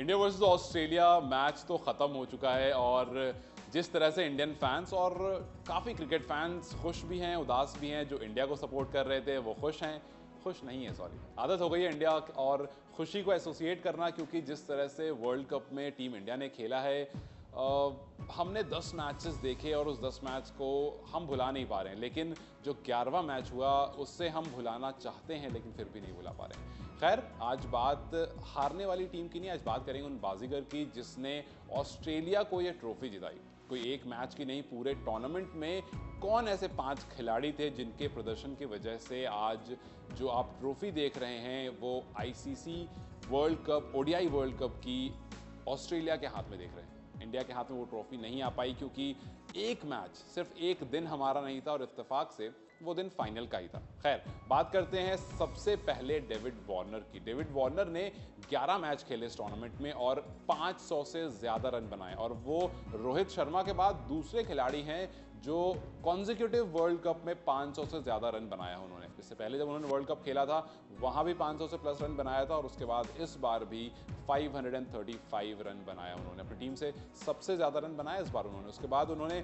India versus Australia match तो ख़त्म हो चुका है और जिस तरह से इंडियन फैंस और काफ़ी क्रिकेट फैंस खुश भी हैं, उदास भी हैं। जो इंडिया को सपोर्ट कर रहे थे वो खुश हैं, खुश नहीं है, सॉरी। आदत हो गई है इंडिया और खुशी को एसोसिएट करना, क्योंकि जिस तरह से वर्ल्ड कप में टीम इंडिया ने खेला है, हमने 10 मैचेस देखे और उस 10 मैच को हम भुला नहीं पा रहे हैं। लेकिन जो 11वां मैच हुआ उससे हम भुलाना चाहते हैं, लेकिन फिर भी नहीं भुला पा रहे हैं। खैर, आज बात हारने वाली टीम की नहीं, आज बात करेंगे उन बाजीगर की जिसने ऑस्ट्रेलिया को ये ट्रॉफी जिताई। कोई एक मैच की नहीं, पूरे टूर्नामेंट में कौन ऐसे 5 खिलाड़ी थे जिनके प्रदर्शन की वजह से आज जो आप ट्रॉफी देख रहे हैं वो ICC world cup, ODI world cup की ऑस्ट्रेलिया के हाथ में देख रहे हैं। इंडिया के हाथ में वो ट्रॉफी नहीं आ पाई क्योंकि एक मैच, सिर्फ एक दिन हमारा नहीं था और इत्तेफाक से वो दिन फाइनल का ही था। खैर, बात करते हैं सबसे पहले डेविड वार्नर की। डेविड वार्नर ने 11 मैच खेले इस टूर्नामेंट में और 500 से ज़्यादा रन बनाए और वो रोहित शर्मा के बाद दूसरे खिलाड़ी हैं जो कॉन्जिक्यूटिव वर्ल्ड कप में 500 से ज़्यादा रन बनाया है उन्होंने। इससे पहले जब उन्होंने वर्ल्ड कप खेला था वहाँ भी 500 से प्लस रन बनाया था और उसके बाद इस बार भी 535 रन बनाया उन्होंने। अपनी टीम से सबसे ज़्यादा रन बनाया इस बार उन्होंने। उसके बाद उन्होंने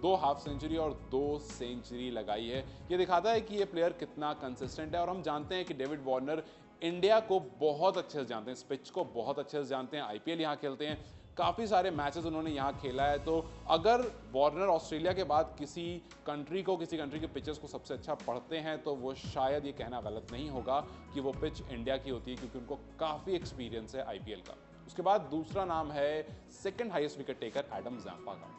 2 हाफ सेंचुरी और 2 सेंचुरी लगाई है। ये दिखाता है कि ये प्लेयर कितना कंसिस्टेंट है और हम जानते हैं कि डेविड वार्नर इंडिया को बहुत अच्छे से जानते हैं, इस पिच को बहुत अच्छे से जानते हैं। आईपीएल यहाँ खेलते हैं, काफ़ी सारे मैचेस उन्होंने यहाँ खेला है। तो अगर वार्नर ऑस्ट्रेलिया के बाद किसी कंट्री के पिचेस को सबसे अच्छा पढ़ते हैं तो वो शायद ये कहना गलत नहीं होगा कि वो पिच इंडिया की होती है, क्योंकि उनको काफ़ी एक्सपीरियंस है आईपीएल का। उसके बाद दूसरा नाम है second highest wicket taker Adam Zampa का।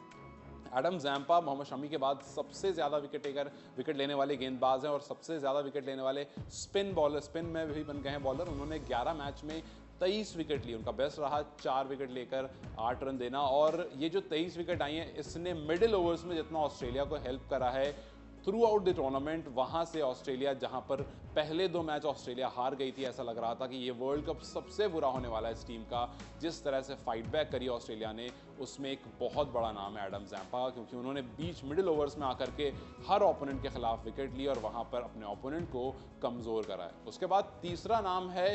एडम जैम्पा मोहम्मद शमी के बाद सबसे ज़्यादा विकेट लेने वाले गेंदबाज हैं और सबसे ज़्यादा विकेट लेने वाले स्पिन में भी बन गए हैं बॉलर। उन्होंने 11 मैच में 23 विकेट ली। उनका बेस्ट रहा 4 विकेट लेकर 8 रन देना। और ये जो 23 विकेट आई हैं, इसने मिडिल ओवर्स में जितना ऑस्ट्रेलिया को हेल्प करा है थ्रू आउट द टूर्नामेंट, वहाँ से ऑस्ट्रेलिया, जहाँ पर पहले 2 मैच ऑस्ट्रेलिया हार गई थी, ऐसा लग रहा था कि ये वर्ल्ड कप सबसे बुरा होने वाला है इस टीम का। जिस तरह से फाइट बैक करी ऑस्ट्रेलिया ने, उसमें एक बहुत बड़ा नाम है एडम जैम्पा, क्योंकि उन्होंने बीच मिडिल ओवर्स में आकर के हर ओपोनेंट के खिलाफ विकेट ली और वहाँ पर अपने ओपोनेंट को कमज़ोर करा है। उसके बाद तीसरा नाम है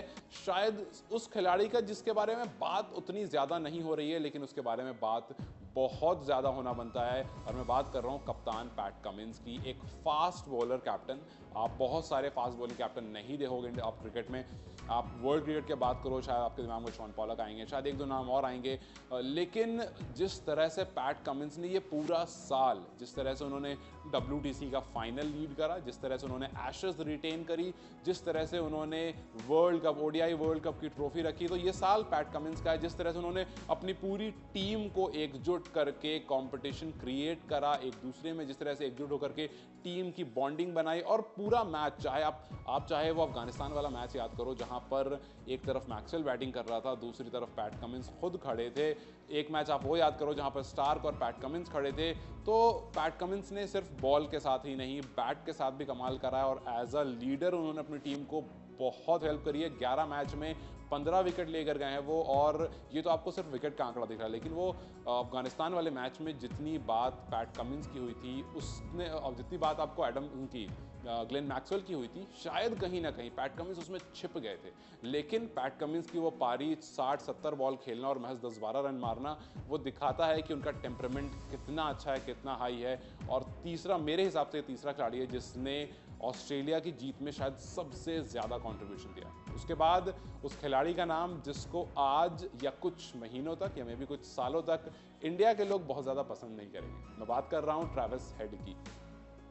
शायद उस खिलाड़ी का जिसके बारे में बात उतनी ज़्यादा नहीं हो रही है, लेकिन उसके बारे में बात बहुत ज़्यादा होना बनता है और मैं बात कर रहा हूँ कप्तान पैट कमिंस की। एक फास्ट बॉलर कैप्टन, आप बहुत सारे फास्ट बॉलिंग कैप्टन नहीं देखोगे आप क्रिकेट में। आप वर्ल्ड क्रिकेट की बात करो, शायद आपके दिमाग में शॉन पॉलक आएंगे, शायद 1-2 नाम और आएंगे, लेकिन जिस तरह से पैट कमिंस ने ये पूरा साल, जिस तरह से उन्होंने WTC का फाइनल लीड करा, जिस तरह से उन्होंने एशेज रिटेन करी, जिस तरह से उन्होंने world cup, ODI world cup की ट्रॉफी रखी, तो ये साल पैट कमिंस का है। जिस तरह से उन्होंने अपनी पूरी टीम को एकजुट करके कंपटीशन क्रिएट करा एक दूसरे में, जिस तरह से एकजुट होकर के टीम की बॉन्डिंग बनाई और पूरा मैच, चाहे आप चाहे वो अफगानिस्तान वाला मैच याद करो जहां पर एक तरफ मैक्सवेल बैटिंग कर रहा था, दूसरी तरफ पैट कमिंस खुद खड़े थे। एक मैच आप वो याद करो जहां पर स्टार्क और पैट कमिंस खड़े थे। तो पैट कमिंस ने सिर्फ बॉल के साथ ही नहीं, बैट के साथ भी कमाल करा है और एज अ लीडर उन्होंने अपनी टीम को बहुत हेल्प करी है। 11 मैच में 15 विकेट लेकर गए हैं वो, और ये तो आपको सिर्फ विकेट का आंकड़ा दिख रहा है, लेकिन वो अफगानिस्तान वाले मैच में जितनी बात पैट कमिंस की हुई थी, उसने जितनी बात आपको एडम की ग्लेन मैक्सवेल की हुई थी, शायद कहीं ना कहीं पैट कमिंस उसमें छिप गए थे। लेकिन पैट कमिंस की वो पारी 60-70 बॉल खेलना और महज 10-12 रन मारना, वो दिखाता है कि उनका टेम्परामेंट कितना अच्छा है, कितना हाई है। और तीसरा, मेरे हिसाब से तीसरा खिलाड़ी है जिसने ऑस्ट्रेलिया की जीत में शायद सबसे ज़्यादा कंट्रीब्यूशन दिया। उसके बाद उस खिलाड़ी का नाम जिसको आज या कुछ महीनों तक या मे भी कुछ सालों तक इंडिया के लोग बहुत ज़्यादा पसंद नहीं करेंगे। मैं बात कर रहा हूँ ट्रेविस हेड की।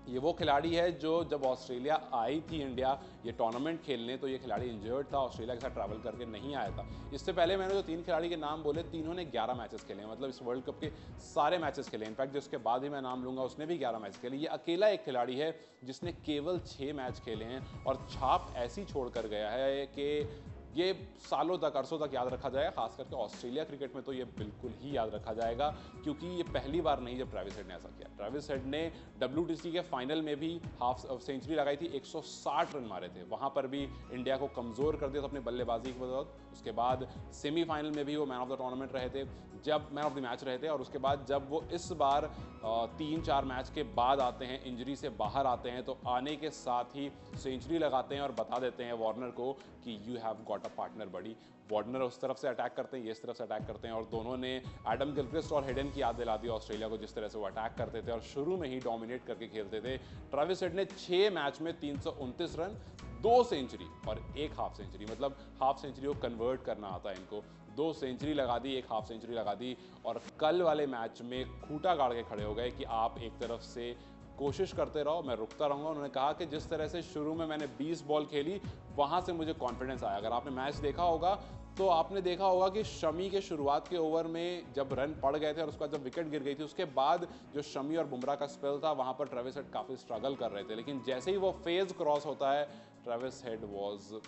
ये वो खिलाड़ी है जो जब ऑस्ट्रेलिया आई थी इंडिया ये टूर्नामेंट खेलने, तो ये खिलाड़ी इंजर्ड था, ऑस्ट्रेलिया के साथ ट्रैवल करके नहीं आया था। इससे पहले मैंने जो 3 खिलाड़ी के नाम बोले, तीनों ने 11 मैचेस खेले हैं, मतलब इस वर्ल्ड कप के सारे मैचेस खेले। इनफैक्ट जिसके बाद ही मैं नाम लूंगा उसने भी 11 मैच खेले। ये अकेला एक खिलाड़ी है जिसने केवल 6 मैच खेले हैं और छाप ऐसी छोड़ कर गया है कि ये सालों तक, अरसों तक याद रखा जाएगा। खास करके ऑस्ट्रेलिया क्रिकेट में तो ये बिल्कुल ही याद रखा जाएगा, क्योंकि ये पहली बार नहीं जब ट्रेविस हेड ने ऐसा किया। ट्रेविस हेड ने WTC के फाइनल में भी हाफ सेंचुरी लगाई थी, 160 रन मारे थे, वहां पर भी इंडिया को कमजोर कर दिया था अपनी बल्लेबाजी की बदौलत। उसके बाद सेमीफाइनल में भी वो मैन ऑफ द टूर्नामेंट रहे थे, जब मैन ऑफ द मैच रहे थे। और उसके बाद जब वो इस बार 3-4 मैच के बाद आते हैं, इंजरी से बाहर आते हैं, तो आने के साथ ही सेंचुरी लगाते हैं और बता देते हैं वार्नर को कि यू हैव गॉट का पार्टनर बडी। वार्नर उस तरफ से अटैक करते हैं, ये इस तरफ से अटैक करते हैं और दोनों ने एडम गिलक्रिस्ट और हेडन की याद दिला दी ऑस्ट्रेलिया को, जिस तरह से वो अटैक करते थे और शुरू में ही डोमिनेट करके खेलते थे। ट्रेविस हेड ने 6 मैच में 329 रन, 2 सेंचुरी और 1 हाफ सेंचुरी, मतलब हाफ सेंचुरी को कन्वर्ट करना आता है इनको। 2 सेंचुरी लगा दी, 1 हाफ सेंचुरी लगा दी और कल वाले मैच में खूंटा गाड़ के खड़े हो गए कि आप एक तरफ से कोशिश करते रहो, मैं रुकता रहूँगा। उन्होंने कहा कि जिस तरह से शुरू में मैंने 20 बॉल खेली, वहाँ से मुझे कॉन्फिडेंस आया। अगर आपने मैच देखा होगा तो आपने देखा होगा कि शमी के शुरुआत के ओवर में जब रन पड़ गए थे और उसके बाद जब विकेट गिर गई थी, उसके बाद जो शमी और बुमराह का स्पेल था, वहाँ पर ट्रेविस हेड काफ़ी स्ट्रगल कर रहे थे। लेकिन जैसे ही वो फेज क्रॉस होता है, Travis head was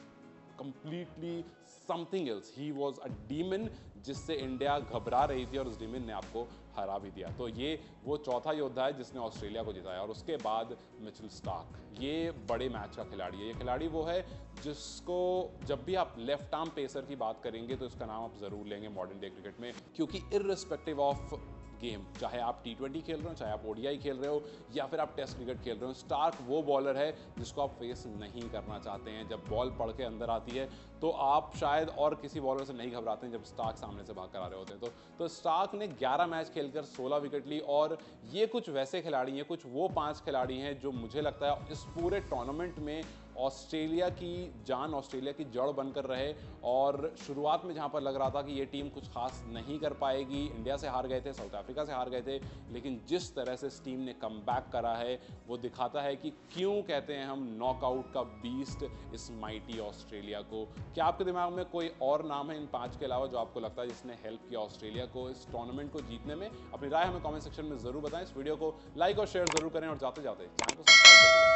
completely something else. He was a demon जिससे इंडिया घबरा रही थी और उस डीमन ने आपको हरा भी दिया। तो ये वो चौथा योद्धा है जिसने ऑस्ट्रेलिया को जिताया। और उसके बाद मिचेल स्टार्क, ये बड़े मैच का खिलाड़ी है। ये खिलाड़ी वो है जिसको जब भी आप लेफ्ट आर्म पेसर की बात करेंगे तो इसका नाम आप ज़रूर लेंगे मॉडर्न डे क्रिकेट में, क्योंकि इर्रिस्पेक्टिव ऑफ गेम, चाहे आप T20 खेल रहे हो, चाहे आप ODI खेल रहे हो या फिर आप टेस्ट क्रिकेट खेल रहे हो, स्टार्क वो बॉलर है जिसको आप फेस नहीं करना चाहते हैं। जब बॉल पड़ के अंदर आती है तो आप शायद और किसी बॉलर से नहीं घबराते हैं जब स्टार्क सामने से भाग कर आ रहे होते हैं। तो स्टार्क ने 11 मैच खेलकर 16 विकेट ली और ये कुछ वैसे खिलाड़ी हैं, कुछ वो 5 खिलाड़ी हैं जो मुझे लगता है इस पूरे टूर्नामेंट में ऑस्ट्रेलिया की जान, ऑस्ट्रेलिया की जड़ बनकर रहे। और शुरुआत में जहां पर लग रहा था कि ये टीम कुछ खास नहीं कर पाएगी, इंडिया से हार गए थे, साउथ अफ्रीका से हार गए थे, लेकिन जिस तरह से इस टीम ने कमबैक करा है वो दिखाता है कि क्यों कहते हैं हम नॉकआउट का बीस्ट इस माइटी ऑस्ट्रेलिया को। क्या आपके दिमाग में कोई और नाम है इन 5 के अलावा जो आपको लगता है जिसने हेल्प किया ऑस्ट्रेलिया को इस टूर्नामेंट को जीतने में? अपनी राय हमें कमेंट सेक्शन में जरूर बताएं। इस वीडियो को लाइक और शेयर जरूर करें और जाते जाते चैनल को सब्सक्राइब करें।